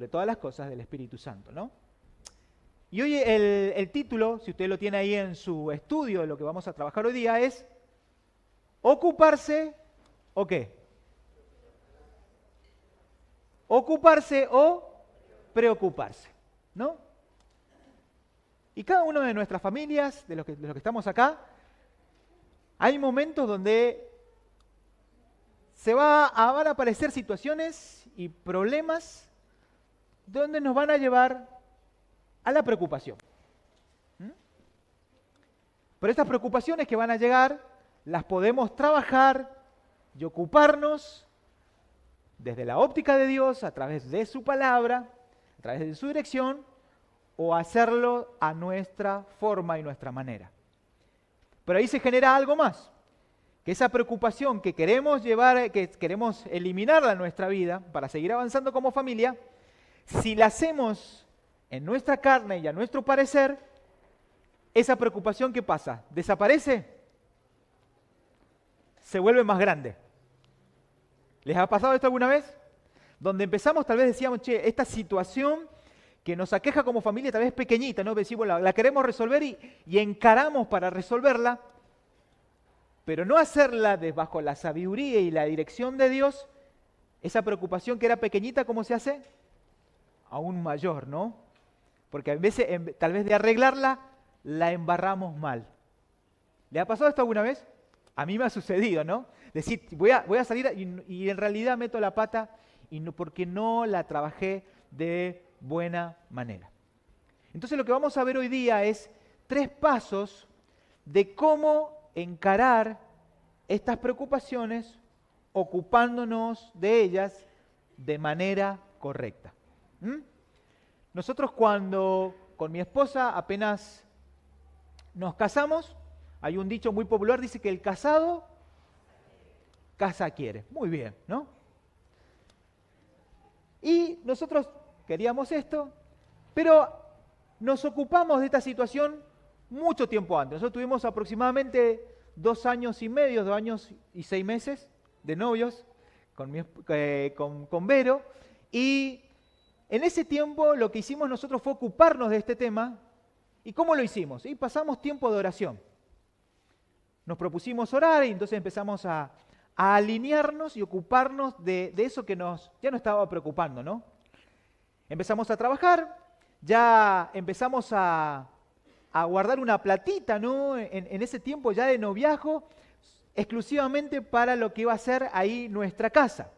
de todas las cosas del Espíritu Santo, ¿no? Y hoy el título, si usted lo tiene ahí en su estudio, de lo que vamos a trabajar hoy día es ¿ocuparse o qué? Ocuparse o preocuparse, ¿no? Y cada uno de nuestras familias, de los que estamos acá, hay momentos donde van a aparecer situaciones y problemas donde nos van a llevar a la preocupación. Pero estas preocupaciones que van a llegar, las podemos trabajar y ocuparnos desde la óptica de Dios, a través de su palabra, a través de su dirección, o hacerlo a nuestra forma y nuestra manera. Pero ahí se genera algo más, que esa preocupación que queremos llevar, que queremos eliminarla en nuestra vida para seguir avanzando como familia, si la hacemos en nuestra carne y a nuestro parecer, esa preocupación, ¿qué pasa? ¿Desaparece? Se vuelve más grande. ¿Les ha pasado esto alguna vez? Donde empezamos, tal vez decíamos, che, esta situación que nos aqueja como familia, tal vez pequeñita, ¿no? Decimos, la queremos resolver y encaramos para resolverla, pero no hacerla bajo la sabiduría y la dirección de Dios, esa preocupación que era pequeñita, ¿cómo se hace? Aún mayor, ¿no? Porque a veces, tal vez de arreglarla, la embarramos mal. ¿Le ha pasado esto alguna vez? A mí me ha sucedido, ¿no? Decir, voy a salir y en realidad meto la pata porque no la trabajé de buena manera. Entonces lo que vamos a ver hoy día es 3 pasos de cómo encarar estas preocupaciones ocupándonos de ellas de manera correcta. Nosotros cuando con mi esposa apenas nos casamos, hay un dicho muy popular, dice que el casado casa quiere. Muy bien, ¿no? Y nosotros queríamos esto, pero nos ocupamos de esta situación mucho tiempo antes. Nosotros tuvimos aproximadamente 2 años y medio, 2 años y 6 meses de novios con Vero, y en ese tiempo lo que hicimos nosotros fue ocuparnos de este tema. ¿Y cómo lo hicimos? Y pasamos tiempo de oración. Nos propusimos orar y entonces empezamos a alinearnos y ocuparnos de eso que ya nos estaba preocupando, ¿no? Empezamos a trabajar, ya empezamos a guardar una platita, ¿no? En ese tiempo ya de noviazgo, exclusivamente para lo que iba a ser ahí nuestra casa.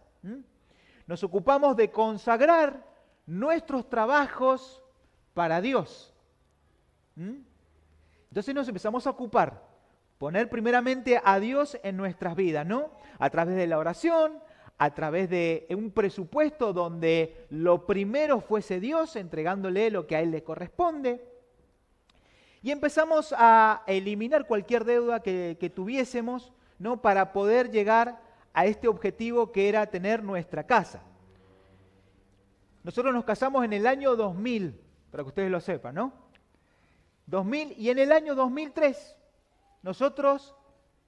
Nos ocupamos de consagrar nuestros trabajos para Dios. Entonces nos empezamos a ocupar, poner primeramente a Dios en nuestras vidas, ¿no? A través de la oración, a través de un presupuesto donde lo primero fuese Dios, entregándole lo que a Él le corresponde. Y empezamos a eliminar cualquier deuda que tuviésemos, ¿no? Para poder llegar a este objetivo que era tener nuestra casa. Nosotros nos casamos en el año 2000, para que ustedes lo sepan, ¿no? 2000, y en el año 2003, nosotros,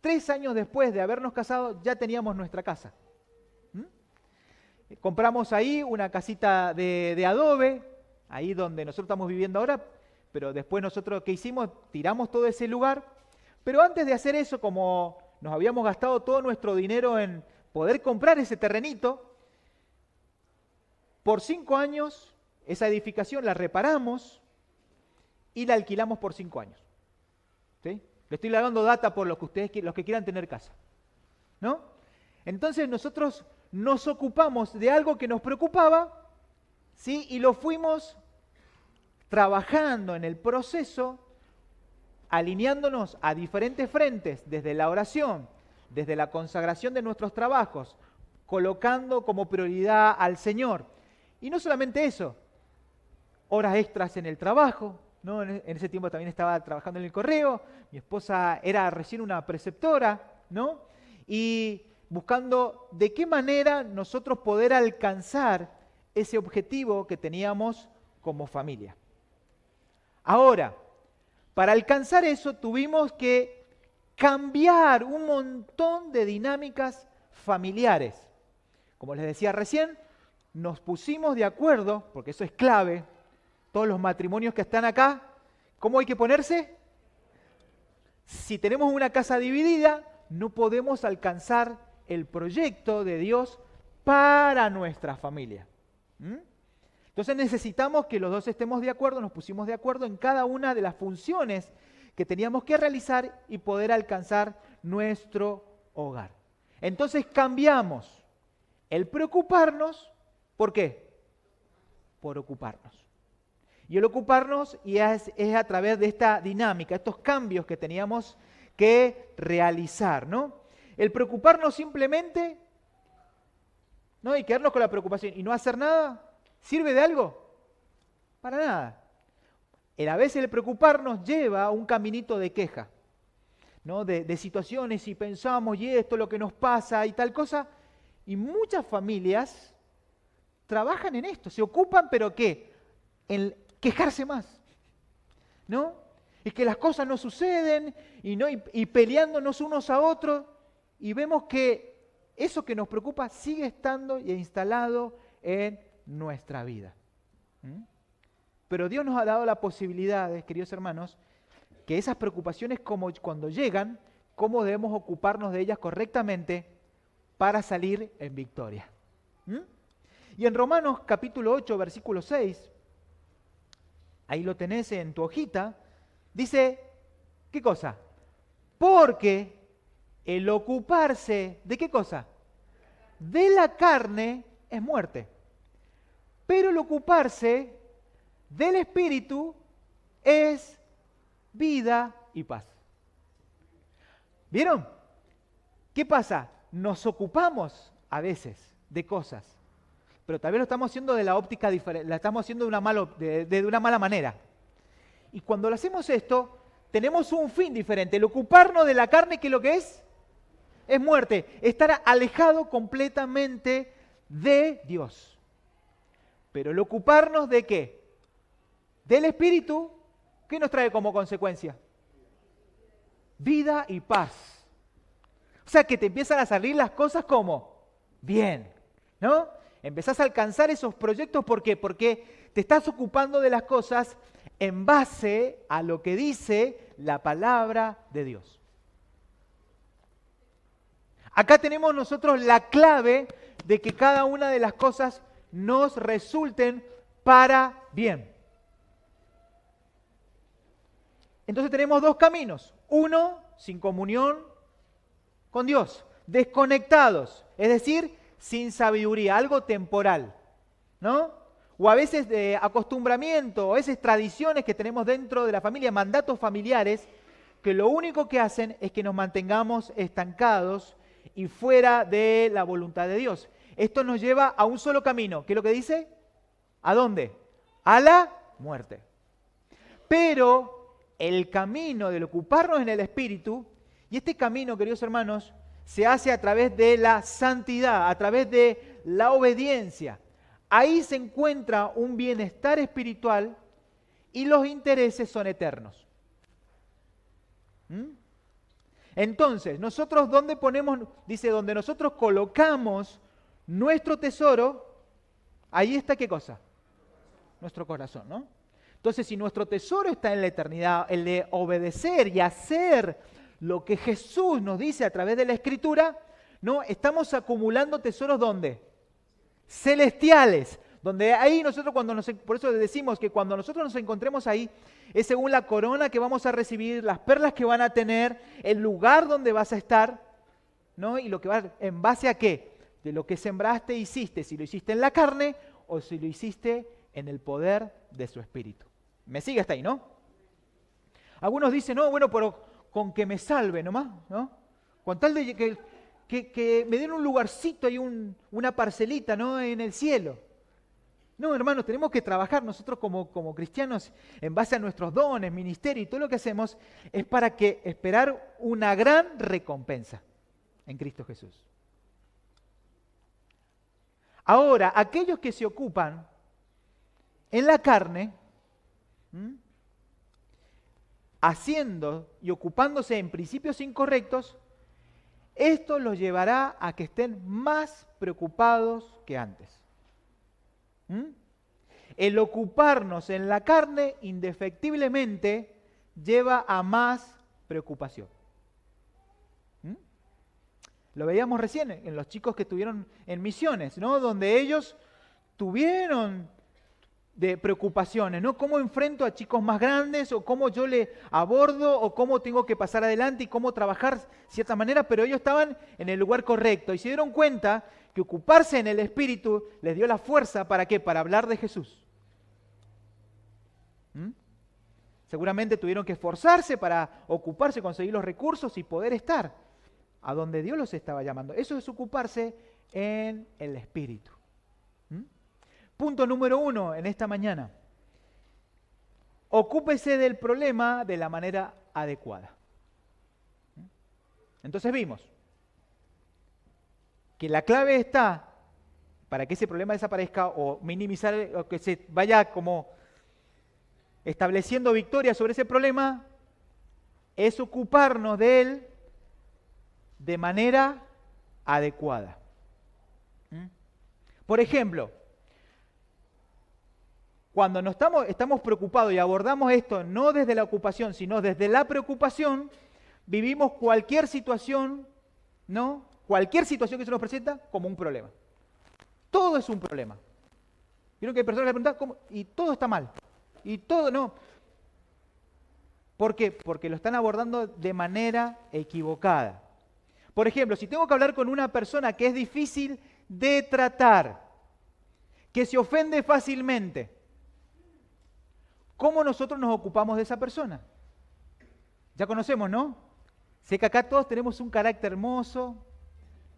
3 años después de habernos casado, ya teníamos nuestra casa. Compramos ahí una casita de adobe, ahí donde nosotros estamos viviendo ahora, pero después nosotros, ¿qué hicimos? Tiramos todo ese lugar, pero antes de hacer eso, como nos habíamos gastado todo nuestro dinero en poder comprar ese terrenito, por 5 años esa edificación la reparamos y la alquilamos por 5 años. ¿Sí? Le estoy dando data por los que quieran tener casa, ¿no? Entonces nosotros nos ocupamos de algo que nos preocupaba, ¿sí? Y lo fuimos trabajando en el proceso, alineándonos a diferentes frentes, desde la oración, desde la consagración de nuestros trabajos, colocando como prioridad al Señor. Y no solamente eso, horas extras en el trabajo, ¿no? En ese tiempo también estaba trabajando en el correo, mi esposa era recién una preceptora, ¿no? Y buscando de qué manera nosotros poder alcanzar ese objetivo que teníamos como familia. Ahora, para alcanzar eso tuvimos que cambiar un montón de dinámicas familiares. Como les decía recién, nos pusimos de acuerdo, porque eso es clave, todos los matrimonios que están acá, ¿cómo hay que ponerse? Si tenemos una casa dividida, no podemos alcanzar el proyecto de Dios para nuestra familia. Entonces necesitamos que los dos estemos de acuerdo, nos pusimos de acuerdo en cada una de las funciones que teníamos que realizar y poder alcanzar nuestro hogar. Entonces cambiamos el preocuparnos, ¿por qué? Por ocuparnos. Y el ocuparnos es a través de esta dinámica, estos cambios que teníamos que realizar, ¿no? El preocuparnos simplemente, ¿no? Y quedarnos con la preocupación y no hacer nada, ¿sirve de algo? Para nada. A veces el preocuparnos lleva a un caminito de queja, ¿no? De situaciones y pensamos, y esto es lo que nos pasa y tal cosa. Y muchas familias trabajan en esto, se ocupan, ¿pero qué? En quejarse más, ¿no? Y que las cosas no suceden y peleándonos unos a otros, y vemos que eso que nos preocupa sigue estando e instalado en nuestra vida. Pero Dios nos ha dado la posibilidad, queridos hermanos, que esas preocupaciones, como cuando llegan, cómo debemos ocuparnos de ellas correctamente para salir en victoria. Y en Romanos capítulo 8, versículo 6, ahí lo tenés en tu hojita, dice, ¿qué cosa? Porque el ocuparse, ¿de qué cosa? De la carne es muerte, pero el ocuparse del Espíritu es vida y paz. ¿Vieron? ¿Qué pasa? Nos ocupamos a veces de cosas, pero tal vez lo estamos haciendo de la óptica diferente, la estamos haciendo de una mala manera. Y cuando lo hacemos esto, tenemos un fin diferente. El ocuparnos de la carne, ¿qué es lo que es? Es muerte, estar alejado completamente de Dios. Pero el ocuparnos de ¿qué? Del Espíritu, ¿qué nos trae como consecuencia? Vida y paz. O sea que te empiezan a salir las cosas como bien, ¿no? Empezás a alcanzar esos proyectos, ¿por qué? Porque te estás ocupando de las cosas en base a lo que dice la palabra de Dios. Acá tenemos nosotros la clave de que cada una de las cosas nos resulten para bien. Entonces tenemos dos caminos. Uno, sin comunión con Dios, desconectados, es decir, sin sabiduría, algo temporal, ¿no? O a veces de acostumbramiento, o a veces tradiciones que tenemos dentro de la familia, mandatos familiares, que lo único que hacen es que nos mantengamos estancados y fuera de la voluntad de Dios. Esto nos lleva a un solo camino. ¿Qué es lo que dice? ¿A dónde? A la muerte. Pero el camino del ocuparnos en el Espíritu, y este camino, queridos hermanos, se hace a través de la santidad, a través de la obediencia. Ahí se encuentra un bienestar espiritual y los intereses son eternos. Entonces, nosotros ¿dónde ponemos? Dice, donde nosotros colocamos nuestro tesoro, ahí está ¿qué cosa? Nuestro corazón, ¿no? Entonces, si nuestro tesoro está en la eternidad, el de obedecer y hacer lo que Jesús nos dice a través de la Escritura, ¿no? Estamos acumulando tesoros ¿dónde? Celestiales, donde ahí nosotros por eso decimos que cuando nosotros nos encontremos ahí, es según la corona que vamos a recibir, las perlas que van a tener, el lugar donde vas a estar, ¿no? Y lo que va, ¿en base a qué? De lo que sembraste e hiciste, si lo hiciste en la carne o si lo hiciste en el poder de su Espíritu. ¿Me sigue hasta ahí, no? Algunos dicen, no, bueno, pero con que me salve nomás, ¿no? Con tal de que me den un lugarcito y una parcelita, ¿no? En el cielo. No, hermanos, tenemos que trabajar nosotros como cristianos en base a nuestros dones, ministerio y todo lo que hacemos es para que esperar una gran recompensa en Cristo Jesús. Ahora, aquellos que se ocupan en la carne, haciendo y ocupándose en principios incorrectos, esto los llevará a que estén más preocupados que antes. ¿Mm? El ocuparnos en la carne indefectiblemente lleva a más preocupación. ¿Mm? Lo veíamos recién en los chicos que estuvieron en misiones, ¿no? Donde ellos tuvieron de preocupaciones, ¿no? ¿Cómo enfrento a chicos más grandes? ¿O cómo yo le abordo? ¿O cómo tengo que pasar adelante? ¿Y cómo trabajar de cierta manera? Pero ellos estaban en el lugar correcto y se dieron cuenta que ocuparse en el Espíritu les dio la fuerza, ¿para qué? Para hablar de Jesús. ¿Mm? Seguramente tuvieron que esforzarse para ocuparse, conseguir los recursos y poder estar a donde Dios los estaba llamando. Eso es ocuparse en el Espíritu. ¿Mm? Punto número 1 en esta mañana. Ocúpese del problema de la manera adecuada. ¿Mm? Entonces vimos que la clave está para que ese problema desaparezca o minimizar o que se vaya como estableciendo victoria sobre ese problema, es ocuparnos de él de manera adecuada. ¿Mm? Por ejemplo, cuando estamos preocupados y abordamos esto no desde la ocupación, sino desde la preocupación, vivimos cualquier situación, ¿no? Cualquier situación que se nos presenta como un problema. Todo es un problema. Vieron que hay personas que preguntan, ¿cómo? Y todo está mal. Y todo no. ¿Por qué? Porque lo están abordando de manera equivocada. Por ejemplo, si tengo que hablar con una persona que es difícil de tratar, que se ofende fácilmente, ¿cómo nosotros nos ocupamos de esa persona? Ya conocemos, ¿no? Sé que acá todos tenemos un carácter hermoso,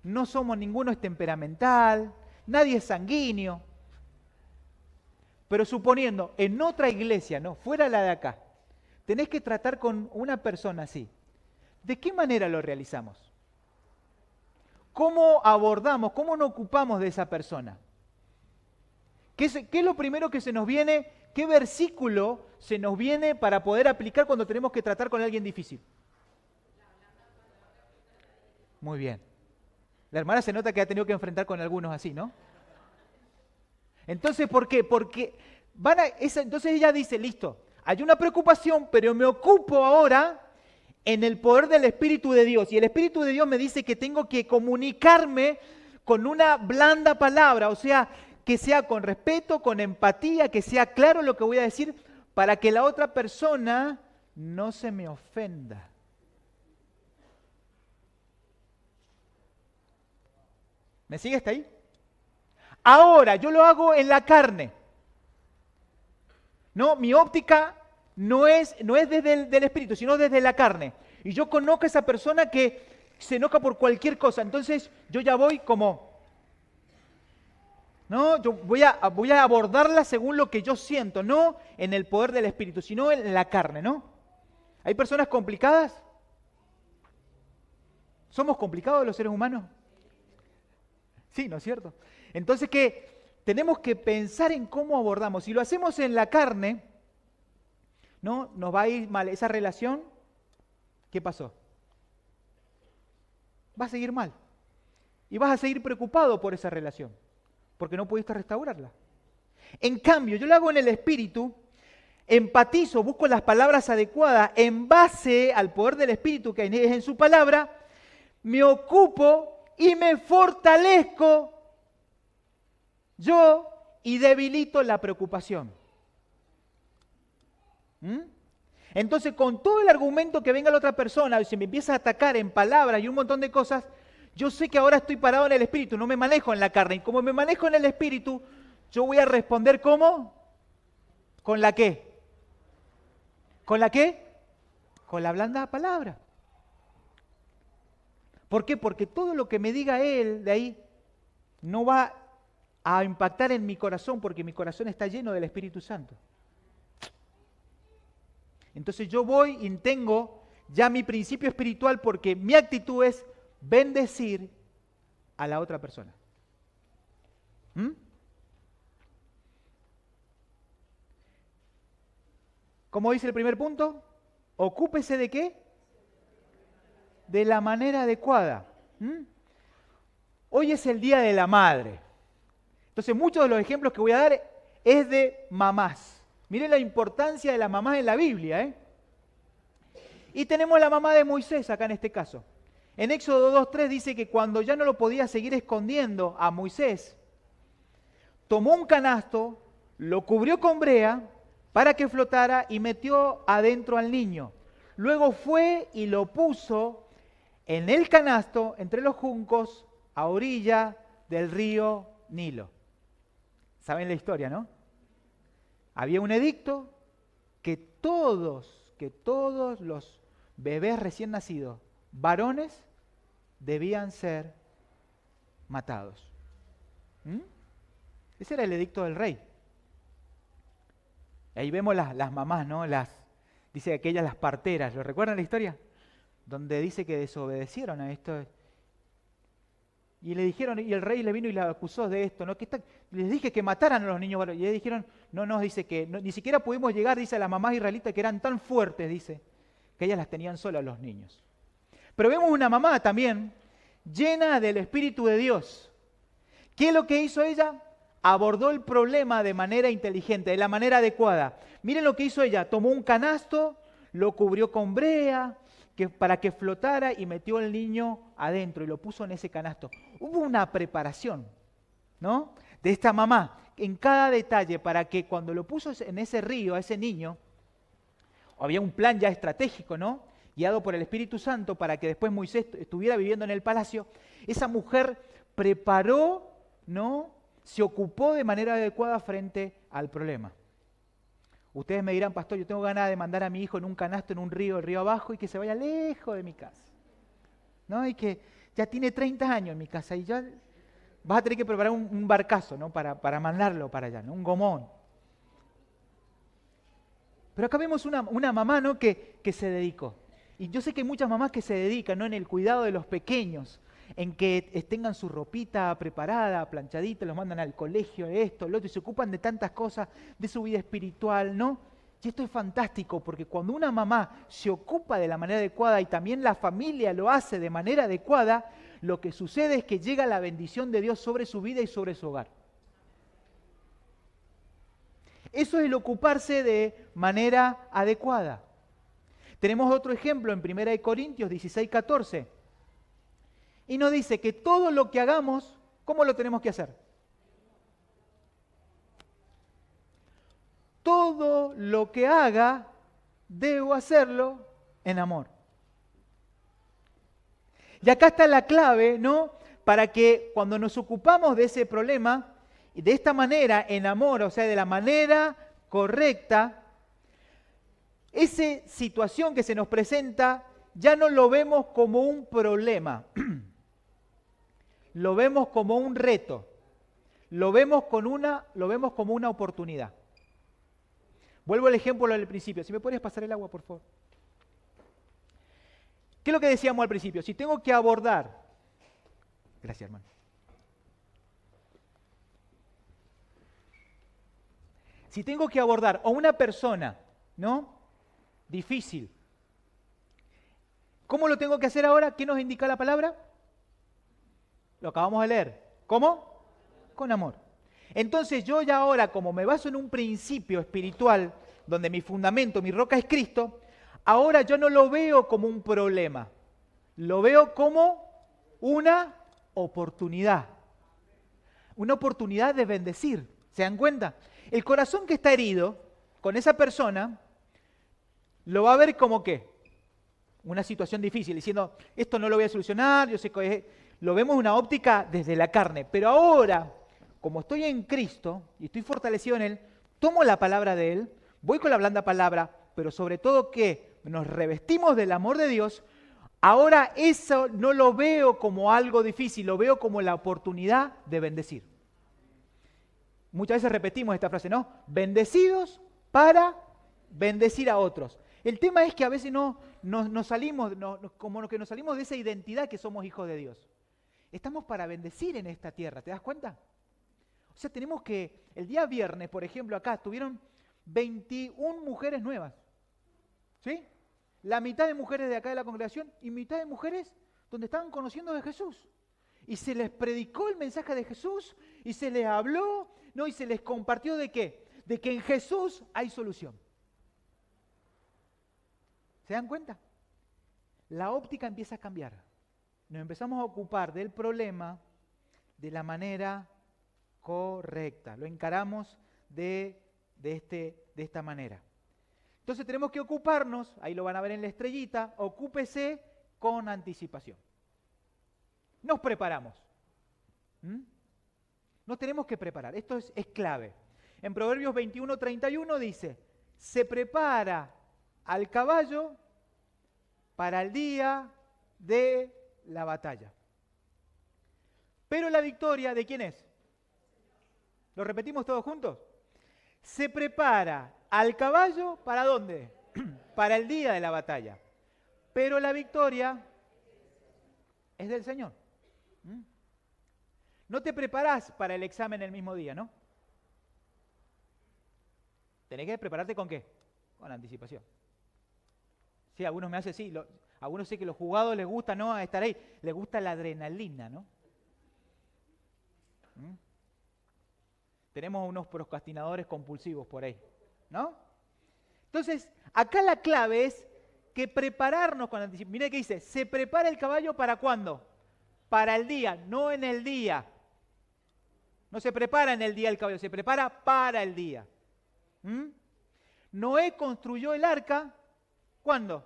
no somos ninguno es temperamental, nadie es sanguíneo. Pero suponiendo, en otra iglesia, ¿no? Fuera la de acá, tenés que tratar con una persona así. ¿De qué manera lo realizamos? ¿Cómo abordamos, cómo nos ocupamos de esa persona? ¿Qué es lo primero que se nos viene? ¿Qué versículo se nos viene para poder aplicar cuando tenemos que tratar con alguien difícil? Muy bien. La hermana se nota que ha tenido que enfrentar con algunos así, ¿no? Entonces, ¿por qué? Porque entonces ella dice, listo, hay una preocupación, pero me ocupo ahora en el poder del Espíritu de Dios. Y el Espíritu de Dios me dice que tengo que comunicarme con una blanda palabra, o sea, que sea con respeto, con empatía, que sea claro lo que voy a decir, para que la otra persona no se me ofenda. ¿Me sigue hasta ahí? Ahora, yo lo hago en la carne. No, mi óptica no es desde el espíritu, sino desde la carne. Y yo conozco a esa persona que se enoja por cualquier cosa. Entonces, yo ya voy como... No, yo voy a abordarla según lo que yo siento, no en el poder del espíritu, sino en la carne, ¿no? ¿Hay personas complicadas? ¿Somos complicados los seres humanos? Sí, ¿no es cierto? Entonces, tenemos que pensar en cómo abordamos. Si lo hacemos en la carne, ¿no? Nos va a ir mal. Esa relación, ¿qué pasó? Va a seguir mal. Y vas a seguir preocupado por esa relación, porque no pudiste restaurarla. En cambio, yo lo hago en el espíritu, empatizo, busco las palabras adecuadas en base al poder del espíritu que es en su palabra, me ocupo y me fortalezco yo y debilito la preocupación. ¿Mm? Entonces, con todo el argumento que venga la otra persona y se me empieza a atacar en palabras y un montón de cosas, yo sé que ahora estoy parado en el espíritu, no me manejo en la carne. Y como me manejo en el espíritu, yo voy a responder ¿cómo? ¿Con la qué? ¿Con la qué? Con la blanda palabra. ¿Por qué? Porque todo lo que me diga él de ahí no va a impactar en mi corazón, porque mi corazón está lleno del Espíritu Santo. Entonces yo voy y tengo ya mi principio espiritual porque mi actitud es bendecir a la otra persona. ¿Mm? ¿Cómo dice el primer punto? Ocúpese de qué? De la manera adecuada. ¿Mm? Hoy es el Día de la Madre. Entonces muchos de los ejemplos que voy a dar es de mamás. Miren la importancia de las mamás en la Biblia, ¿eh? Y tenemos la mamá de Moisés acá en este caso. En Éxodo 2:3 dice que cuando ya no lo podía seguir escondiendo a Moisés, tomó un canasto, lo cubrió con brea para que flotara y metió adentro al niño. Luego fue y lo puso en el canasto entre los juncos a orilla del río Nilo. ¿Saben la historia, no? Había un edicto que todos los bebés recién nacidos, varones, debían ser matados. Ese era el edicto del rey. Ahí vemos las mamás, ¿no? Dice aquellas las parteras, ¿lo recuerdan la historia? Donde dice que desobedecieron a esto. Y le dijeron, y el rey le vino y la acusó de esto, ¿no? Les dije que mataran a los niños varones. Y ellos dijeron, no, dice que ni siquiera pudimos llegar, dice a las mamás israelitas que eran tan fuertes, dice, que ellas las tenían solas los niños. Pero vemos una mamá también llena del Espíritu de Dios. ¿Qué es lo que hizo ella? Abordó el problema de manera inteligente, de la manera adecuada. Miren lo que hizo ella, tomó un canasto, lo cubrió con brea, para que flotara y metió al niño adentro y lo puso en ese canasto. Hubo una preparación, ¿no? De esta mamá en cada detalle para que cuando lo puso en ese río a ese niño, había un plan ya estratégico, ¿no? Guiado por el Espíritu Santo para que después Moisés estuviera viviendo en el palacio. Esa mujer preparó, ¿no? Se ocupó de manera adecuada frente al problema. Ustedes me dirán, pastor, yo tengo ganas de mandar a mi hijo en un canasto en un río, el río abajo, y que se vaya lejos de mi casa. ¿No? Y que ya tiene 30 años en mi casa y ya vas a tener que preparar un barcazo, ¿no? Para mandarlo para allá, ¿no? Un gomón. Pero acá vemos una mamá, ¿no? que se dedicó. Y yo sé que hay muchas mamás que se dedican, ¿no? En el cuidado de los pequeños, en que tengan su ropita preparada, planchadita, los mandan al colegio, esto, lo otro, y se ocupan de tantas cosas, de su vida espiritual, ¿no? Y esto es fantástico, porque cuando una mamá se ocupa de la manera adecuada y también la familia lo hace de manera adecuada, lo que sucede es que llega la bendición de Dios sobre su vida y sobre su hogar. Eso es el ocuparse de manera adecuada. Tenemos otro ejemplo en 1 Corintios 16:14. Y nos dice que todo lo que hagamos, ¿cómo lo tenemos que hacer? Todo lo que haga, debo hacerlo en amor. Y acá está la clave, ¿no? Para que cuando nos ocupamos de ese problema, de esta manera, en amor, o sea, de la manera correcta, esa situación que se nos presenta, ya no lo vemos como un problema. Lo vemos como un reto, lo vemos como una oportunidad. Vuelvo al ejemplo del principio. Si me puedes pasar el agua, por favor. ¿Qué es lo que decíamos al principio? Si tengo que abordar... Gracias, hermano. Si tengo que abordar a una persona, ¿no? Difícil. ¿Cómo lo tengo que hacer ahora? ¿Qué nos indica la palabra? Lo acabamos de leer. ¿Cómo? Con amor. Entonces yo ya ahora, como me baso en un principio espiritual, donde mi fundamento, mi roca es Cristo, ahora yo no lo veo como un problema. Lo veo como una oportunidad. Una oportunidad de bendecir. ¿Se dan cuenta? El corazón que está herido con esa persona, lo va a ver como ¿qué? Una situación difícil, diciendo, esto no lo voy a solucionar, yo sé que... Lo vemos en una óptica desde la carne, pero ahora, como estoy en Cristo y estoy fortalecido en Él, tomo la palabra de Él, voy con la blanda palabra, pero sobre todo que nos revestimos del amor de Dios, ahora eso no lo veo como algo difícil, lo veo como la oportunidad de bendecir. Muchas veces repetimos esta frase, ¿no? Bendecidos para bendecir a otros. El tema es que a veces nos salimos de esa identidad que somos hijos de Dios. Estamos para bendecir en esta tierra, ¿te das cuenta? O sea, tenemos que, el día viernes, por ejemplo, acá estuvieron 21 mujeres nuevas, ¿sí? La mitad de mujeres de acá de la congregación y mitad de mujeres donde estaban conociendo de Jesús. Y se les predicó el mensaje de Jesús Y se les habló, ¿no? Y se les compartió ¿de qué? De que en Jesús hay solución. ¿Se dan cuenta? La óptica empieza a cambiar. Nos empezamos a ocupar del problema de la manera correcta. Lo encaramos de esta manera. Entonces tenemos que ocuparnos, ahí lo van a ver en la estrellita, ocúpese con anticipación. Nos preparamos. Nos tenemos que preparar, esto es clave. En Proverbios 21:31 dice, se prepara al caballo para el día de la batalla. Pero la victoria, ¿de quién es? ¿Lo repetimos todos juntos? Se prepara al caballo, ¿para dónde? Para el día de la batalla. Pero la victoria es del Señor. No te preparás para el examen el mismo día, ¿no? Tenés que prepararte ¿con qué? Con anticipación. Sí, algunos me hacen sí, algunos sé que los jugados les gusta, ¿no? Estar ahí, les gusta la adrenalina, ¿no? Tenemos unos procrastinadores compulsivos por ahí, ¿no? Entonces, acá la clave es que prepararnos con anticipación. Mire que dice, se prepara el caballo ¿para cuándo? Para el día, no en el día. No se prepara en el día el caballo, se prepara para el día. Noé construyó el arca, ¿cuándo?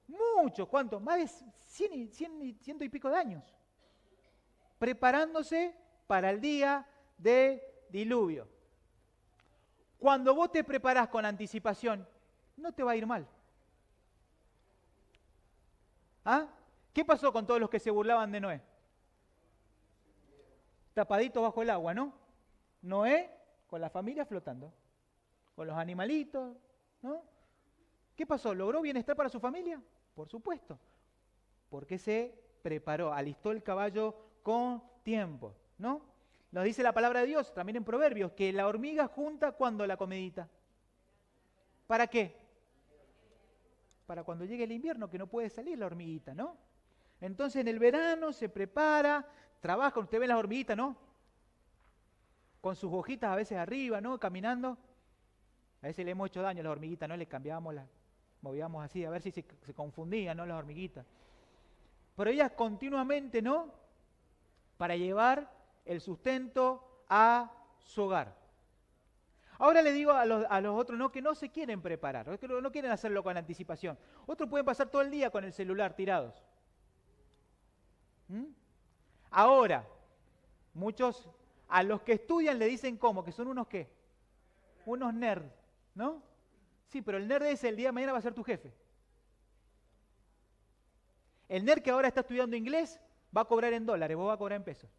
Mucho, ¿cuánto? Más de 100 y pico de años. Preparándose para el día de diluvio. Cuando vos te preparás con anticipación, no te va a ir mal. ¿Ah? ¿Qué pasó con todos los que se burlaban de Noé? Tapaditos bajo el agua, ¿no? Noé con la familia flotando, con los animalitos, ¿no? ¿Qué pasó? ¿Logró bienestar para su familia? Por supuesto, porque se preparó, alistó el caballo con tiempo, ¿no? Nos dice la palabra de Dios, también en Proverbios, que la hormiga junta ¿cuándo la comidita? ¿Para qué? Para cuando llegue el invierno, que no puede salir la hormiguita, ¿no? Entonces en el verano se prepara, trabaja, usted ve las hormiguitas, ¿no? Con sus hojitas a veces arriba, ¿no? Caminando. A veces le hemos hecho daño a las hormiguitas, ¿no? Le cambiábamos movíamos así, a ver si se confundían, ¿no? Las hormiguitas. Pero ellas continuamente, ¿no? Para llevar el sustento a su hogar. Ahora le digo a los otros, ¿no? Que no se quieren preparar, que no quieren hacerlo con anticipación. Otros pueden pasar todo el día con el celular tirados. Ahora, muchos a los que estudian le dicen ¿cómo? Que son unos ¿qué? Unos nerds, ¿no? Sí, pero el nerd ese el día de mañana va a ser tu jefe. El nerd que ahora está estudiando inglés va a cobrar en dólares, vos vas a cobrar en pesos.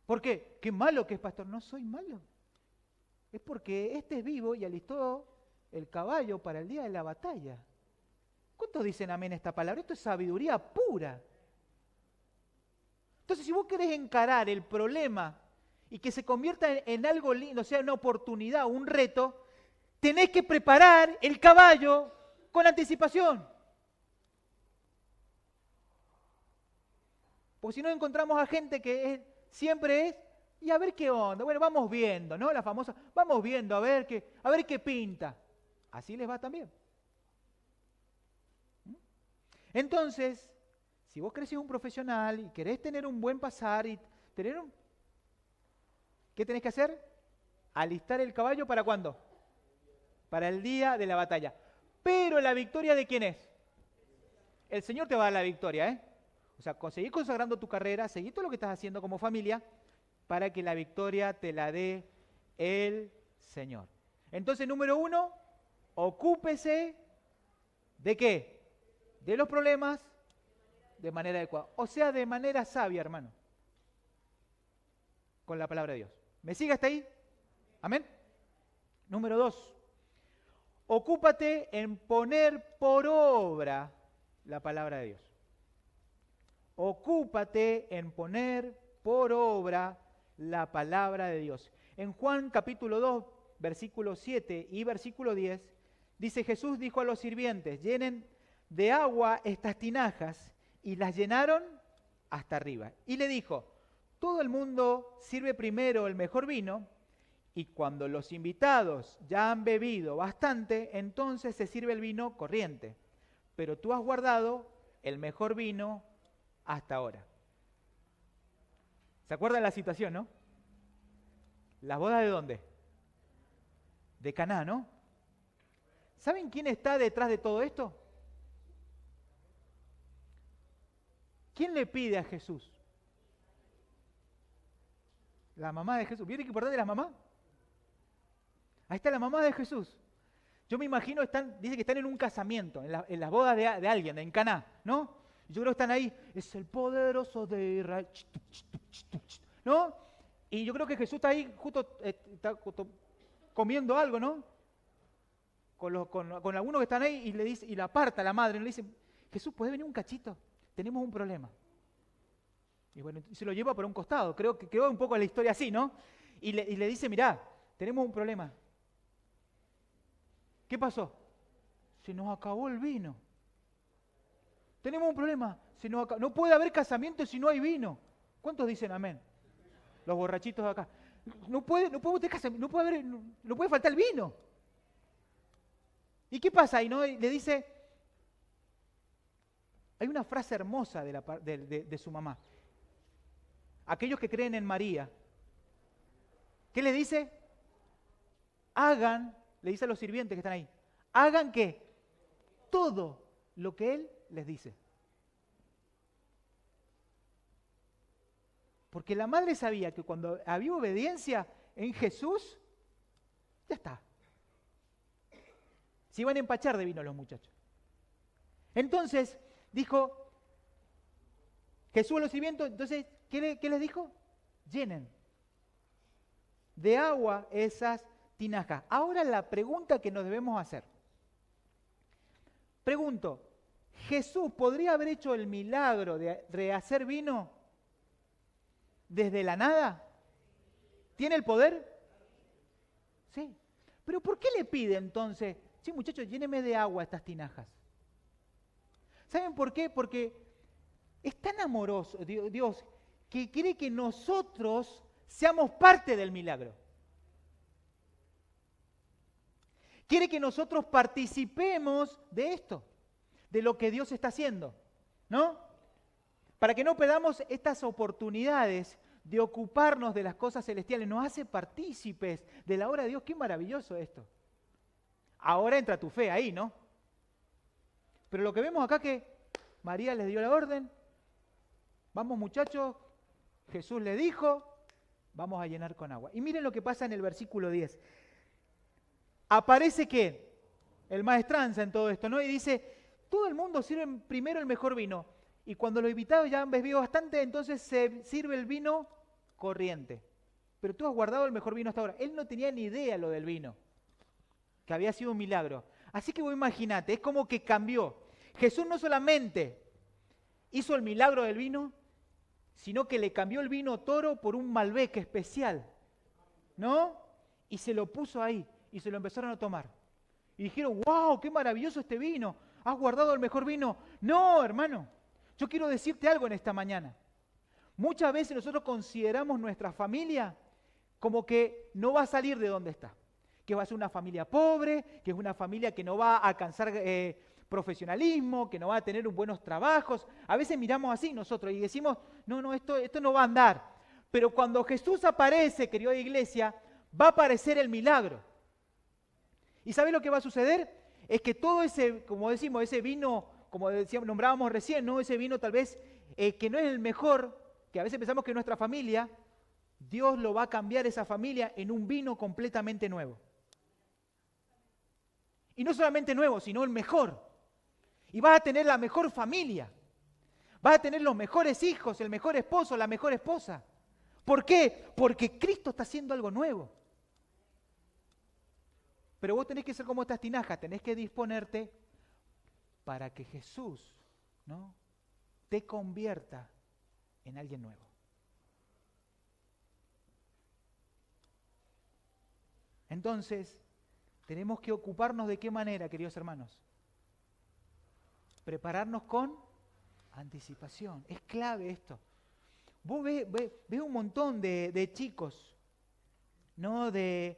¿Por qué? Qué malo que es, pastor. No soy malo. Es porque este es vivo y alistó el caballo para el día de la batalla. ¿Cuántos dicen amén a esta palabra? Esto es sabiduría pura. Entonces, si vos querés encarar el problema y que se convierta en algo lindo, o sea, una oportunidad, un reto, tenés que preparar el caballo con anticipación. Porque si no encontramos a gente que siempre es, y a ver qué onda, bueno, vamos viendo, ¿no? La famosa, vamos viendo, a ver qué pinta. Así les va también. Entonces, si vos querés ser un profesional y querés tener un buen pasar y tener un... ¿Qué tenés que hacer? Alistar el caballo ¿para cuándo? Para el día de la batalla. Pero la victoria ¿de quién es? El Señor te va a dar la victoria, ¿eh? O sea, seguí consagrando tu carrera, seguí todo lo que estás haciendo como familia para que la victoria te la dé el Señor. Entonces, número 1, ocúpese ¿de qué? De los problemas de manera adecuada. O sea, de manera sabia, hermano. Con la palabra de Dios. ¿Me sigue hasta ahí? Amén. Número 2. Ocúpate en poner por obra la palabra de Dios. Ocúpate en poner por obra la palabra de Dios. En Juan capítulo 2, versículo 7 y versículo 10, dice Jesús dijo a los sirvientes, llenen de agua estas tinajas y las llenaron hasta arriba. Y le dijo, todo el mundo sirve primero el mejor vino, y cuando los invitados ya han bebido bastante, entonces se sirve el vino corriente. Pero tú has guardado el mejor vino hasta ahora. ¿Se acuerdan la situación, no? ¿Las bodas de dónde? De Caná, ¿no? ¿Saben quién está detrás de todo esto? ¿Quién le pide a Jesús? La mamá de Jesús. ¿Vieron qué importante es la mamá? Ahí está la mamá de Jesús. Yo me imagino, dice que están en un casamiento, en las bodas de alguien, en Caná, ¿no? Yo creo que están ahí, es el poderoso de Israel, ¿no? Y yo creo que Jesús está ahí, está comiendo algo, ¿no? Con algunos que están ahí y le dice, y la aparta la madre, y le dice, Jesús, ¿puede venir un cachito? Tenemos un problema. Y bueno, se lo lleva por un costado, creo que quedó un poco la historia así, ¿no? Y le dice, mirá, tenemos un problema. ¿Qué pasó? Se nos acabó el vino. Tenemos un problema. No puede haber casamiento si no hay vino. ¿Cuántos dicen amén? Los borrachitos de acá. No puede faltar el vino. ¿Y qué pasa? Y le dice, hay una frase hermosa de su mamá. Aquellos que creen en María, ¿qué le dice? Le dice a los sirvientes que están ahí, hagan ¿qué? Todo lo que Él les dice. Porque la madre sabía que cuando había obediencia en Jesús, ya está. Se iban a empachar de vino los muchachos. Entonces, dijo Jesús a los sirvientes, entonces, ¿qué les dijo? Llenen de agua esas tinajas. Ahora la pregunta que nos debemos hacer. Pregunto, ¿Jesús podría haber hecho el milagro de rehacer vino desde la nada? ¿Tiene el poder? Sí. ¿Pero por qué le pide entonces? Sí, muchachos, lléneme de agua estas tinajas. ¿Saben por qué? Porque es tan amoroso Dios que quiere que nosotros seamos parte del milagro. Quiere que nosotros participemos de esto, de lo que Dios está haciendo, ¿no? Para que no perdamos estas oportunidades de ocuparnos de las cosas celestiales. Nos hace partícipes de la obra de Dios. Qué maravilloso esto. Ahora entra tu fe ahí, ¿no? Pero lo que vemos acá que María les dio la orden. Vamos muchachos, Jesús le dijo, vamos a llenar con agua. Y miren lo que pasa en el versículo 10. Aparece que el maestranza en todo esto, ¿no? Y dice, todo el mundo sirve primero el mejor vino. Y cuando los invitados ya han bebido bastante, entonces se sirve el vino corriente. Pero tú has guardado el mejor vino hasta ahora. Él no tenía ni idea lo del vino, que había sido un milagro. Así que vos imagínate, es como que cambió. Jesús no solamente hizo el milagro del vino, sino que le cambió el vino toro por un Malbec especial, ¿no? Y se lo puso ahí, y se lo empezaron a tomar. Y dijeron, wow, qué maravilloso este vino, has guardado el mejor vino. No, hermano, yo quiero decirte algo en esta mañana. Muchas veces nosotros consideramos nuestra familia como que no va a salir de donde está. Que va a ser una familia pobre, que es una familia que no va a alcanzar profesionalismo, que no va a tener buenos trabajos. A veces miramos así nosotros y decimos, no, esto no va a andar. Pero cuando Jesús aparece, querida iglesia, va a aparecer el milagro. ¿Y sabe lo que va a suceder? Es que todo ese, como decimos, ese vino, como decíamos, nombrábamos recién, ¿no? Ese vino tal vez que no es el mejor, que a veces pensamos que es nuestra familia, Dios lo va a cambiar esa familia en un vino completamente nuevo. Y no solamente nuevo, sino el mejor. Y vas a tener la mejor familia. Vas a tener los mejores hijos, el mejor esposo, la mejor esposa. ¿Por qué? Porque Cristo está haciendo algo nuevo. Pero vos tenés que ser como estas tinajas, tenés que disponerte para que Jesús, ¿no?, te convierta en alguien nuevo. Entonces, tenemos que ocuparnos de qué manera, queridos hermanos. Prepararnos con Anticipación. Es clave esto. Vos ves un montón de chicos, ¿no? De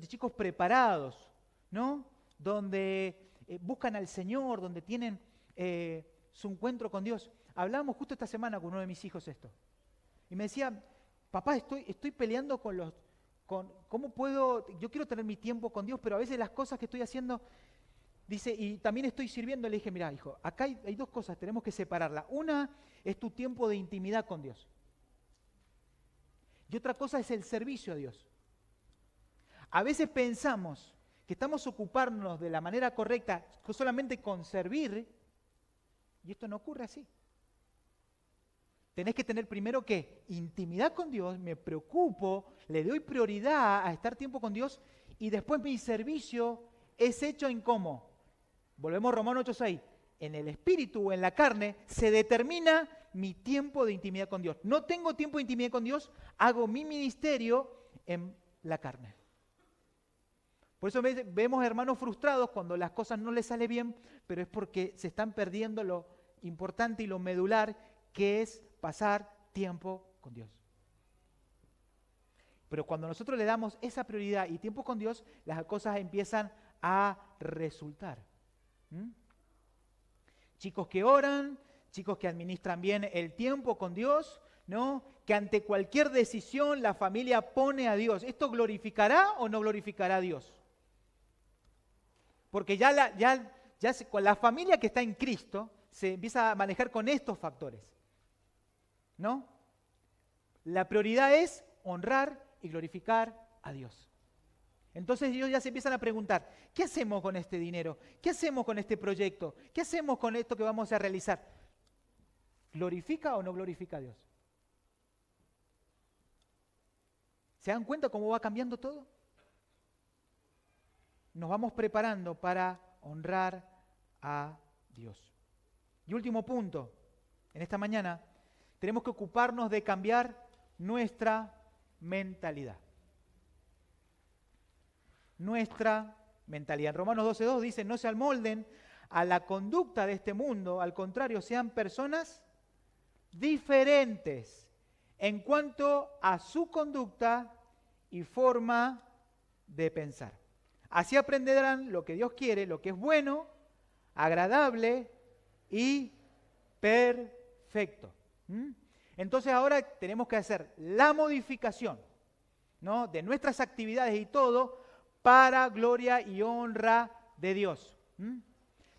chicos preparados, ¿no? Donde buscan al Señor, donde tienen su encuentro con Dios. Hablábamos justo esta semana con uno de mis hijos esto. Y me decía, papá, estoy peleando ¿cómo puedo? Yo quiero tener mi tiempo con Dios, pero a veces las cosas que estoy haciendo, dice, y también estoy sirviendo. Le dije, mira, hijo, acá hay dos cosas, tenemos que separarla. Una es tu tiempo de intimidad con Dios. Y otra cosa es el servicio a Dios. A veces pensamos que estamos ocupándonos de la manera correcta solamente con servir, y esto no ocurre así. Tenés que tener primero que intimidad con Dios, me preocupo, le doy prioridad a estar tiempo con Dios, y después mi servicio es hecho en cómo. Volvemos a Romanos 8:6. En el espíritu o en la carne se determina mi tiempo de intimidad con Dios. No tengo tiempo de intimidad con Dios, hago mi ministerio en la carne. Por eso vemos hermanos frustrados cuando las cosas no les salen bien, pero es porque se están perdiendo lo importante y lo medular, que es pasar tiempo con Dios. Pero cuando nosotros le damos esa prioridad y tiempo con Dios, las cosas empiezan a resultar. Chicos que oran, chicos que administran bien el tiempo con Dios, ¿no? Que ante cualquier decisión la familia pone a Dios. ¿Esto glorificará o no glorificará a Dios? Porque con la familia que está en Cristo se empieza a manejar con estos factores, ¿no? La prioridad es honrar y glorificar a Dios. Entonces ellos ya se empiezan a preguntar, ¿qué hacemos con este dinero? ¿Qué hacemos con este proyecto? ¿Qué hacemos con esto que vamos a realizar? ¿Glorifica o no glorifica a Dios? ¿Se dan cuenta cómo va cambiando todo? Nos vamos preparando para honrar a Dios. Y último punto, en esta mañana tenemos que ocuparnos de cambiar nuestra mentalidad. Nuestra mentalidad. En Romanos 12:2 dice, no se amolden a la conducta de este mundo, al contrario, sean personas diferentes en cuanto a su conducta y forma de pensar. Así aprenderán lo que Dios quiere, lo que es bueno, agradable y perfecto. Entonces ahora tenemos que hacer la modificación, ¿no?, de nuestras actividades y todo para gloria y honra de Dios.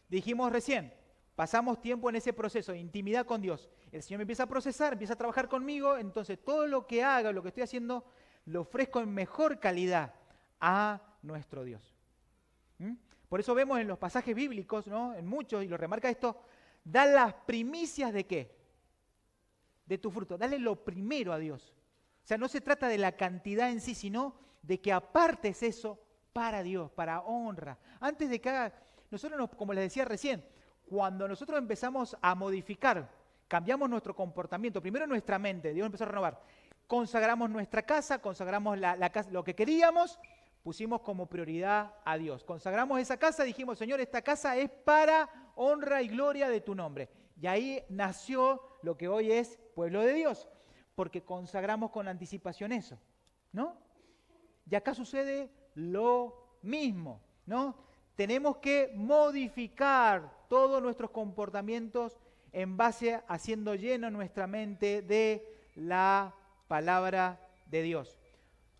Dijimos recién, pasamos tiempo en ese proceso de intimidad con Dios. El Señor me empieza a procesar, empieza a trabajar conmigo, entonces todo lo que haga, lo que estoy haciendo, lo ofrezco en mejor calidad a nuestro Dios. Por eso vemos en los pasajes bíblicos, ¿no?, en muchos, y lo remarca esto, da las primicias ¿de qué? De tu fruto, dale lo primero a Dios. O sea, no se trata de la cantidad en sí, sino de que apartes eso para Dios, para honra. Antes de que haga, nosotros, como les decía recién, cuando nosotros empezamos a modificar, cambiamos nuestro comportamiento, primero nuestra mente, Dios empezó a renovar, consagramos nuestra casa, consagramos la casa, lo que queríamos, pusimos como prioridad a Dios. Consagramos esa casa, dijimos, Señor, esta casa es para honra y gloria de tu nombre. Y ahí nació lo que hoy es pueblo de Dios, porque consagramos con anticipación eso, ¿no? Y acá sucede lo mismo, ¿no? Tenemos que modificar todos nuestros comportamientos en base a haciendo llena nuestra mente de la palabra de Dios.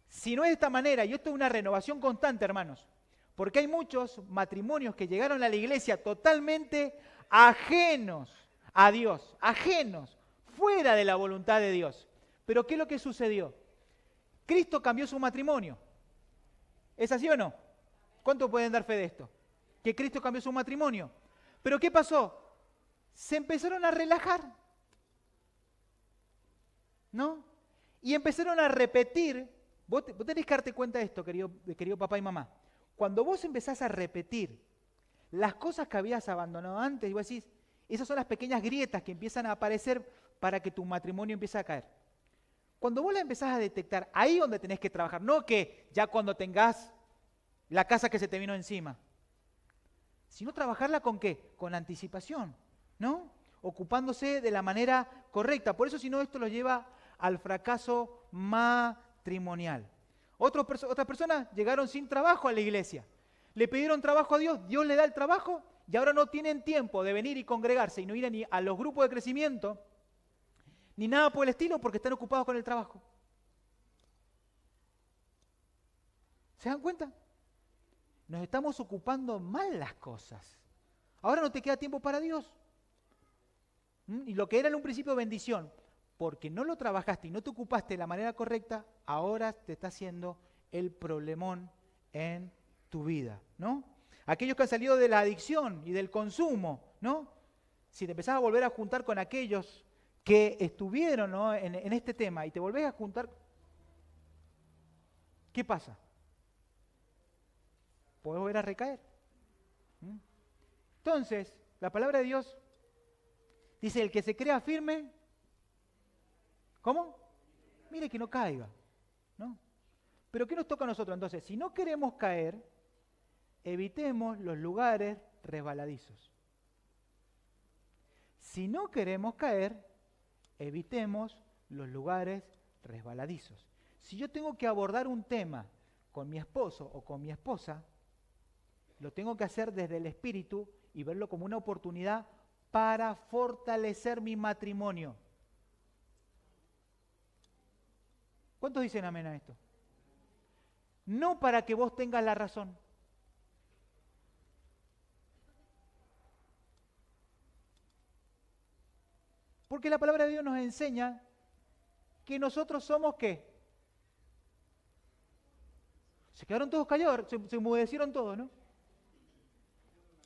Si no es de esta manera, y esto es una renovación constante, hermanos, porque hay muchos matrimonios que llegaron a la iglesia totalmente ajenos a Dios, ajenos, fuera de la voluntad de Dios. Pero ¿qué es lo que sucedió? Cristo cambió su matrimonio. ¿Es así o no? ¿Cuántos pueden dar fe de esto? Que Cristo cambió su matrimonio. ¿Pero qué pasó? Se empezaron a relajar, ¿no? Y empezaron a repetir. Vos tenés que darte cuenta de esto, querido papá y mamá. Cuando vos empezás a repetir las cosas que habías abandonado antes, y vos decís, esas son las pequeñas grietas que empiezan a aparecer para que tu matrimonio empiece a caer. Cuando vos la empezás a detectar, ahí donde tenés que trabajar, no que ya cuando tengas la casa que se te vino encima, sino trabajarla con ¿qué? Con anticipación, ¿no? ocupándose de la manera correcta. Por eso, si no, esto lo lleva al fracaso matrimonial. Otras personas llegaron sin trabajo a la iglesia. Le pidieron trabajo a Dios, Dios le da el trabajo y ahora no tienen tiempo de venir y congregarse y no ir ni a los grupos de crecimiento, ni nada por el estilo porque están ocupados con el trabajo. ¿Se dan cuenta? Nos estamos ocupando mal las cosas. Ahora no te queda tiempo para Dios. Y lo que era en un principio bendición, porque no lo trabajaste y no te ocupaste de la manera correcta, ahora te está haciendo el problemón en tu vida, ¿no? Aquellos que han salido de la adicción y del consumo, ¿no? Si te empezás a volver a juntar con aquellos que estuvieron, ¿no?, en este tema y te volvés a juntar, ¿qué pasa? Podés volver a recaer. Entonces, la palabra de Dios dice, el que se crea firme, ¿cómo? Mire que no caiga, ¿no? Pero ¿qué nos toca a nosotros entonces? Si no queremos caer, evitemos los lugares resbaladizos. Si no queremos caer, evitemos los lugares resbaladizos. Si yo tengo que abordar un tema con mi esposo o con mi esposa, lo tengo que hacer desde el espíritu y verlo como una oportunidad para fortalecer mi matrimonio. ¿Cuántos dicen amén a esto? No para que vos tengas la razón. Porque la palabra de Dios nos enseña que nosotros somos ¿qué? Se quedaron todos callados, se enmudecieron todos, ¿no?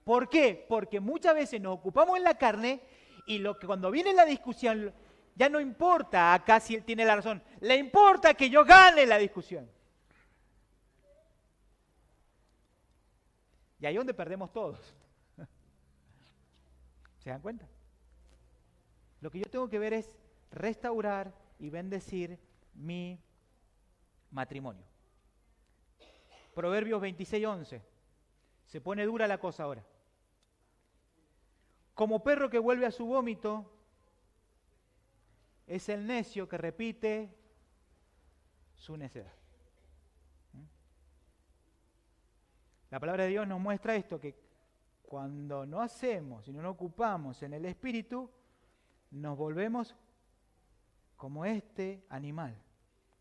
¿Por qué? Porque muchas veces nos ocupamos en la carne y cuando viene la discusión ya no importa acá si él tiene la razón, le importa que yo gane la discusión. Y ahí es donde perdemos todos. ¿Se dan cuenta? Lo que yo tengo que ver es restaurar y bendecir mi matrimonio. Proverbios 26:11. Se pone dura la cosa ahora. Como perro que vuelve a su vómito, es el necio que repite su necedad. La palabra de Dios nos muestra esto, que cuando no hacemos y no nos ocupamos en el espíritu, nos volvemos como este animal,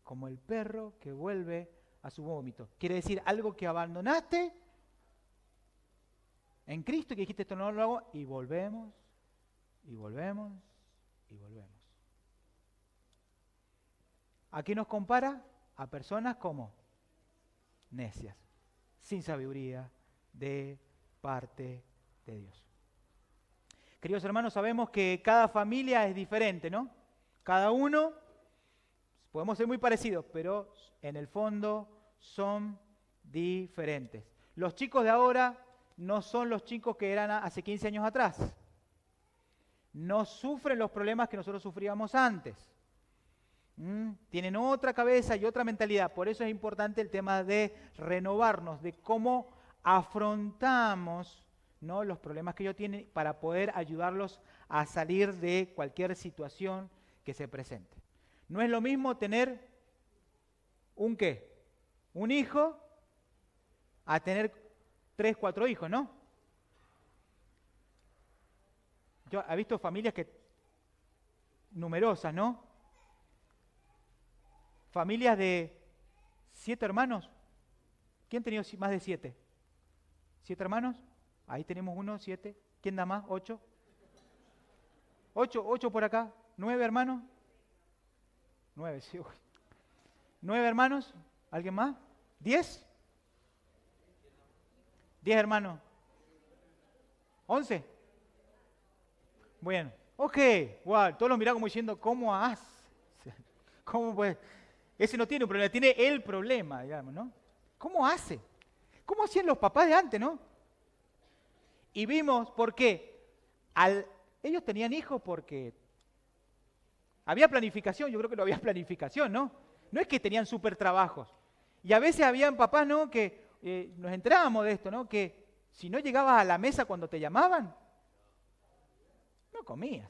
como el perro que vuelve a su vómito. Quiere decir algo que abandonaste en Cristo y que dijiste esto no lo hago y volvemos, y volvemos, y volvemos. ¿A qué nos compara? A personas como necias, sin sabiduría de parte de Dios. Queridos hermanos, sabemos que cada familia es diferente, ¿no? Cada uno, podemos ser muy parecidos, pero en el fondo son diferentes. Los chicos de ahora no son los chicos que eran hace 15 años atrás. No sufren los problemas que nosotros sufríamos antes. Tienen otra cabeza y otra mentalidad. Por eso es importante el tema de renovarnos, de cómo afrontamos, ¿no?, los problemas que ellos tienen para poder ayudarlos a salir de cualquier situación que se presente. No es lo mismo tener un ¿qué? Un hijo a tener 3, 4 hijos, ¿no? Yo he visto familias numerosas, ¿no? Familias de 7 hermanos. ¿Quién ha tenido más de 7? ¿7 hermanos? Ahí tenemos 1, 7. ¿Quién da más? 8. 8 por acá. 9 hermanos. 9, sí. 9 hermanos. ¿Alguien más? 10. 10 hermanos. 11. Bueno, ok. Wow, todos los miran como diciendo, ¿cómo hace? ¿Cómo pues? Ese no tiene un problema, tiene el problema, digamos, ¿no? ¿Cómo hace? ¿Cómo hacían los papás de antes, no? Y vimos por qué. Ellos tenían hijos porque había planificación, yo creo que no había planificación, ¿no? No es que tenían súper trabajos. Y a veces habían papás, ¿no?, que nos enterábamos de esto, ¿no?, que si no llegabas a la mesa cuando te llamaban, no comías.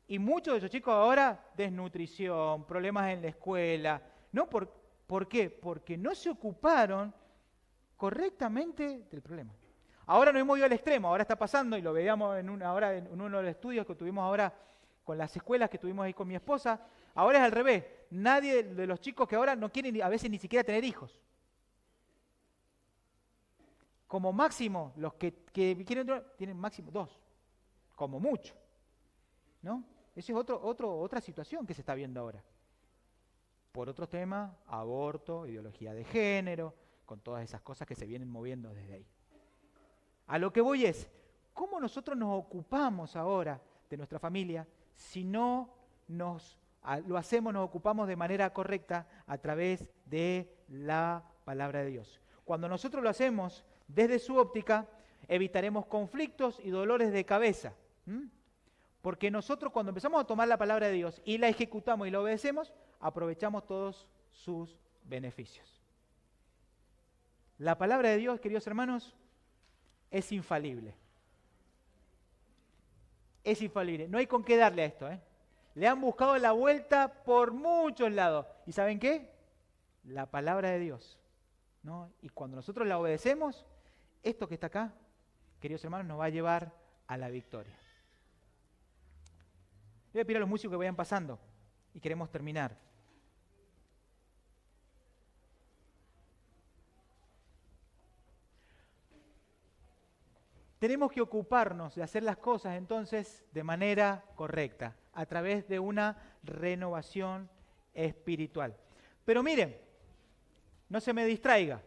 Y muchos de esos chicos ahora, desnutrición, problemas en la escuela. ¿No? ¿Por qué? Porque no se ocuparon correctamente del problema. Ahora nos hemos ido al extremo, ahora está pasando, y lo veíamos ahora en uno de los estudios que tuvimos ahora con las escuelas que tuvimos ahí con mi esposa. Ahora es al revés. Nadie de los chicos que ahora no quieren a veces ni siquiera tener hijos. Como máximo, los que quieren tienen máximo 2, como mucho. ¿No? Esa es otra situación que se está viendo ahora. Por otros temas, aborto, ideología de género, con todas esas cosas que se vienen moviendo desde ahí. A lo que voy es, ¿cómo nosotros nos ocupamos ahora de nuestra familia si no nos ocupamos de manera correcta a través de la palabra de Dios? Cuando nosotros lo hacemos desde su óptica, evitaremos conflictos y dolores de cabeza. Porque nosotros cuando empezamos a tomar la palabra de Dios y la ejecutamos y la obedecemos, aprovechamos todos sus beneficios. La palabra de Dios, queridos hermanos, es infalible. Es infalible. No hay con qué darle a esto. Le han buscado la vuelta por muchos lados. ¿Y saben qué? La palabra de Dios, ¿no? Y cuando nosotros la obedecemos, esto que está acá, queridos hermanos, nos va a llevar a la victoria. Voy a pedir a los músicos que vayan pasando y queremos terminar. Tenemos que ocuparnos de hacer las cosas entonces de manera correcta, a través de una renovación espiritual. Pero miren, no se me distraiga.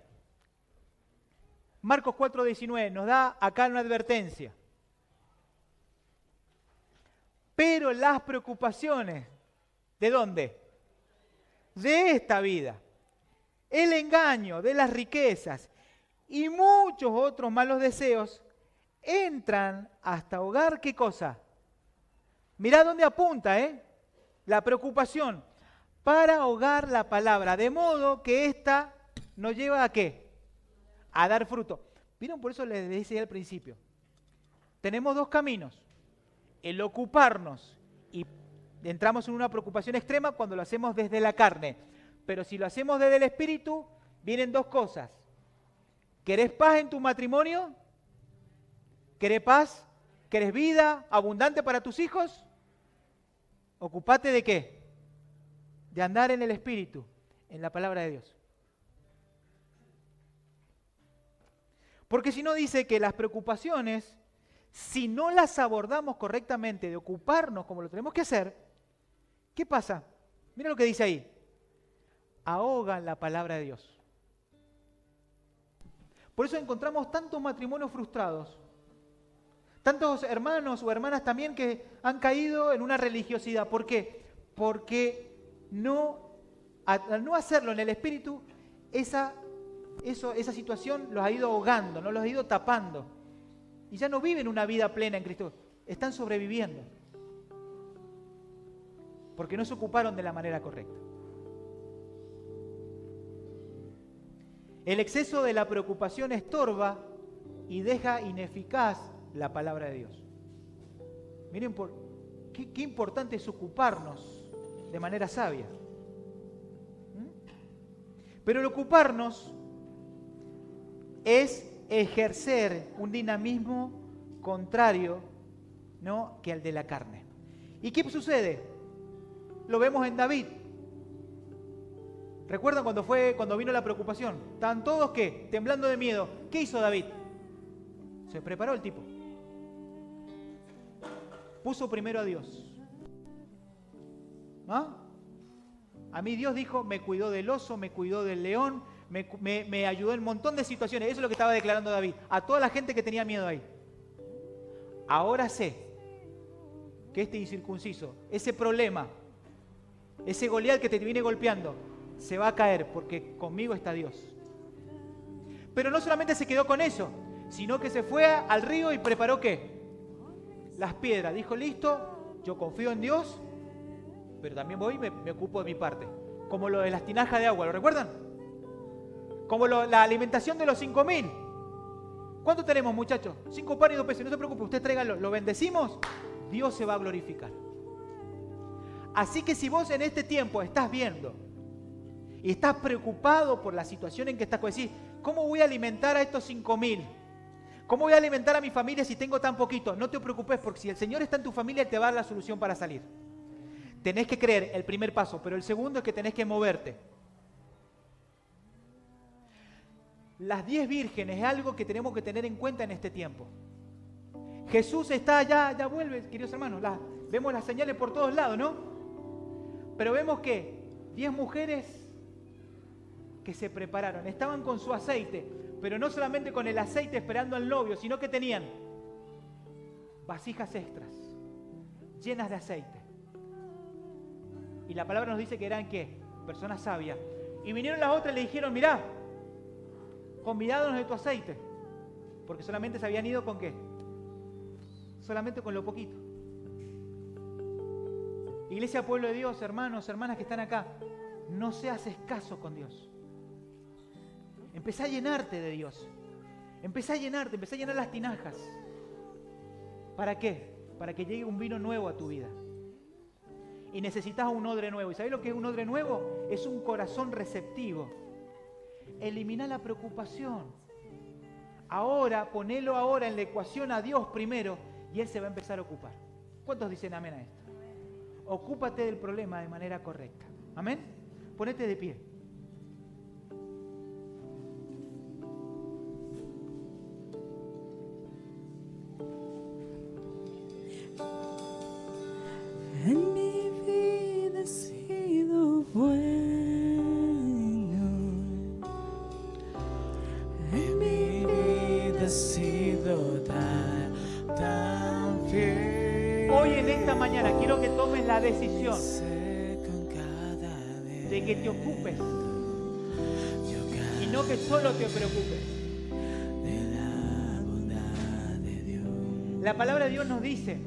Marcos 4:19 nos da acá una advertencia. Pero las preocupaciones, ¿de dónde? De esta vida, el engaño de las riquezas y muchos otros malos deseos entran hasta ahogar, ¿qué cosa? Mirá dónde apunta, la preocupación, para ahogar la palabra, de modo que ésta nos lleva a ¿qué? A dar fruto. ¿Vieron? Por eso les decía al principio, tenemos dos caminos. El ocuparnos y entramos en una preocupación extrema cuando lo hacemos desde la carne. Pero si lo hacemos desde el espíritu, vienen dos cosas. ¿Querés paz en tu matrimonio? ¿Querés paz? ¿Querés vida abundante para tus hijos? Ocupate de qué? De andar en el espíritu, en la palabra de Dios. Porque si no dice que las preocupaciones, si no las abordamos correctamente, de ocuparnos como lo tenemos que hacer, ¿qué pasa? Mira lo que dice ahí. Ahogan la palabra de Dios. Por eso encontramos tantos matrimonios frustrados, tantos hermanos o hermanas también que han caído en una religiosidad. ¿Por qué? Porque al no hacerlo en el espíritu, esa situación los ha ido ahogando, no los ha ido tapando. Y ya no viven una vida plena en Cristo, están sobreviviendo. Porque no se ocuparon de la manera correcta. El exceso de la preocupación estorba y deja ineficaz la palabra de Dios. Miren qué importante es ocuparnos de manera sabia. Pero el ocuparnos es ejercer un dinamismo contrario, ¿no?, que al de la carne. ¿Y qué sucede? Lo vemos en David. ¿Recuerdan cuando vino la preocupación? Estaban todos, ¿qué? Temblando de miedo. ¿Qué hizo David? Se preparó el tipo. Puso primero a Dios. ¿Ah? A mí Dios dijo, me cuidó del oso, me cuidó del león, me ayudó en un montón de situaciones. Eso es lo que estaba declarando David. A toda la gente que tenía miedo ahí. Ahora sé que este incircunciso, ese problema, ese Goliat que te viene golpeando, se va a caer porque conmigo está Dios. Pero no solamente se quedó con eso, sino que se fue al río y preparó ¿qué? Las piedras. Dijo, listo, yo confío en Dios, pero también voy y me ocupo de mi parte. Como lo de las tinajas de agua, ¿lo recuerdan? Como la alimentación de los 5.000. ¿Cuánto tenemos, muchachos? 5 panes y 2 peces. No se preocupe, usted tráigalo. Lo bendecimos, Dios se va a glorificar. Así que si vos en este tiempo estás viendo y estás preocupado por la situación en que estás, decís, ¿cómo voy a alimentar a estos 5,000? ¿Cómo voy a alimentar a mi familia si tengo tan poquito? No te preocupes, porque si el Señor está en tu familia, Él te va a dar la solución para salir. Tenés que creer, el primer paso, pero el segundo es que tenés que moverte. Las 10 vírgenes es algo que tenemos que tener en cuenta en este tiempo. Jesús está allá, ya vuelve, queridos hermanos, vemos las señales por todos lados, ¿no? Pero vemos que 10 mujeres que se prepararon, estaban con su aceite, pero no solamente con el aceite esperando al novio, sino que tenían vasijas extras, llenas de aceite. Y la palabra nos dice que eran, ¿qué? Personas sabias. Y vinieron las otras y le dijeron, mirá, convidádonos de tu aceite, porque solamente se habían ido con ¿qué? Solamente con lo poquito. Iglesia, pueblo de Dios, hermanos, hermanas que están acá, no seas escaso con Dios. Empezá a llenarte de Dios. Empezá a llenarte, empezá a llenar las tinajas. ¿Para qué? Para que llegue un vino nuevo a tu vida. Y necesitas un odre nuevo. ¿Y sabés lo que es un odre nuevo? Es un corazón receptivo. Elimina la preocupación. Ahora, ponelo ahora en la ecuación a Dios primero y Él se va a empezar a ocupar. ¿Cuántos dicen amén a esto? Ocúpate del problema de manera correcta. ¿Amén? Ponete de pie. En mi vida he sido bueno. En mi vida he sido tan fiel. Hoy en esta mañana quiero que tomes la decisión de que te ocupes y no que solo te preocupes. La palabra de Dios nos dice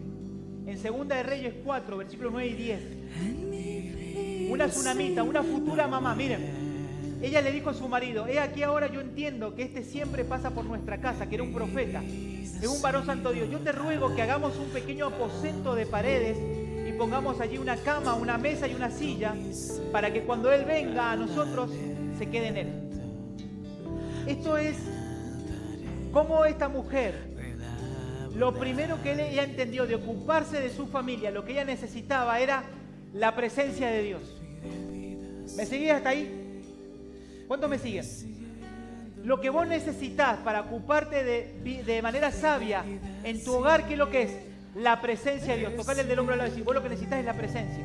en 2 de Reyes 4, versículos 9 y 10. Una tsunamita, una futura mamá, miren. Ella le dijo a su marido, he aquí ahora yo entiendo que este siempre pasa por nuestra casa, que era un profeta, es un varón santo Dios. Yo te ruego que hagamos un pequeño aposento de paredes y pongamos allí una cama, una mesa y una silla, para que cuando Él venga a nosotros, se quede en Él. Esto es como esta mujer, lo primero que ella entendió de ocuparse de su familia, lo que ella necesitaba era la presencia de Dios. ¿Me seguís hasta ahí? ¿Cuántos me siguen? Lo que vos necesitas para ocuparte de manera sabia en tu hogar, ¿qué es lo que es? La presencia de Dios. Tocale el del hombro al lado y decir, vos lo que necesitas es la presencia.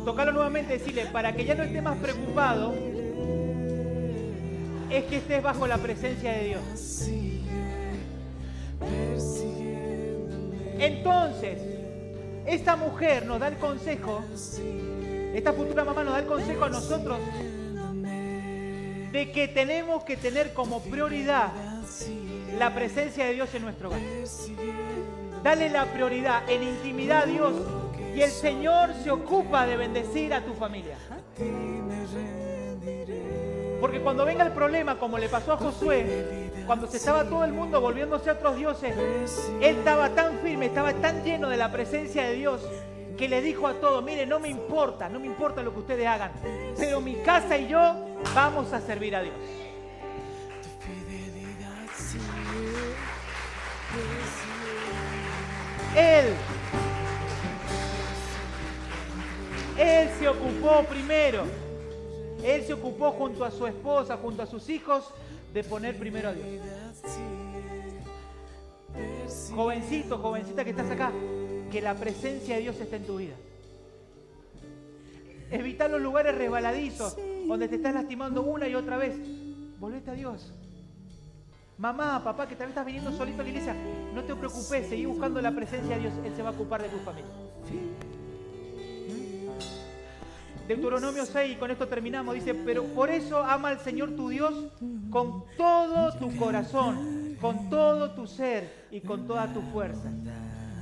Tocalo nuevamente y decirle, para que ya no estés más preocupado, es que estés bajo la presencia de Dios. Entonces, esta mujer nos da el consejo, esta futura mamá nos da el consejo a nosotros de que tenemos que tener como prioridad la presencia de Dios en nuestro hogar. Dale la prioridad en intimidad a Dios y el Señor se ocupa de bendecir a tu familia. Porque cuando venga el problema, como le pasó a Josué, cuando se estaba todo el mundo volviéndose a otros dioses, él estaba tan firme, estaba tan lleno de la presencia de Dios, que le dijo a todos, mire, no me importa lo que ustedes hagan, pero mi casa y yo vamos a servir a Dios. Él se ocupó primero. Él se ocupó junto a su esposa, junto a sus hijos, de poner primero a Dios. Jovencito, jovencita que estás acá, que la presencia de Dios esté en tu vida. Evita los lugares resbaladizos, donde te estás lastimando una y otra vez. Volvete a Dios. Mamá, papá, que también estás viniendo solito a la iglesia, no te preocupes, seguí buscando la presencia de Dios. Él se va a ocupar de tu familia. Deuteronomio 6, y con esto terminamos, dice, pero por eso ama al Señor tu Dios con todo tu corazón, con todo tu ser y con toda tu fuerza.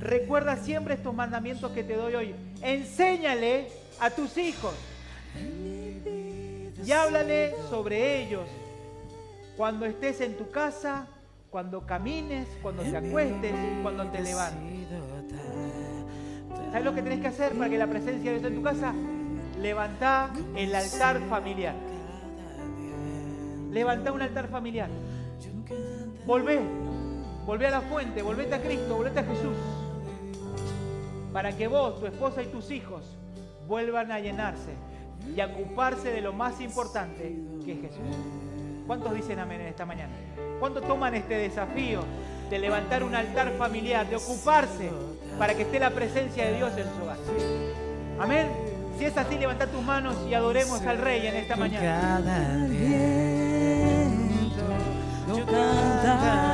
Recuerda siempre estos mandamientos que te doy hoy. Enséñale a tus hijos y háblale sobre ellos Cuando estés en tu casa, cuando camines, cuando te acuestes, cuando te levantes. ¿Sabes lo que tenés que hacer para que la presencia de Dios en tu casa? Levantá el altar familiar. Levantá un altar familiar. Volvé a la fuente, volvete a Cristo, volvete a Jesús. Para que vos, tu esposa y tus hijos vuelvan a llenarse y a ocuparse de lo más importante que es Jesús. ¿Cuántos dicen amén en esta mañana? ¿Cuántos toman este desafío de levantar un altar familiar, de ocuparse para que esté la presencia de Dios en su hogar? Amén. Si es así, levanta tus manos y adoremos al Rey en esta mañana. Cada aliento, yo cantaré.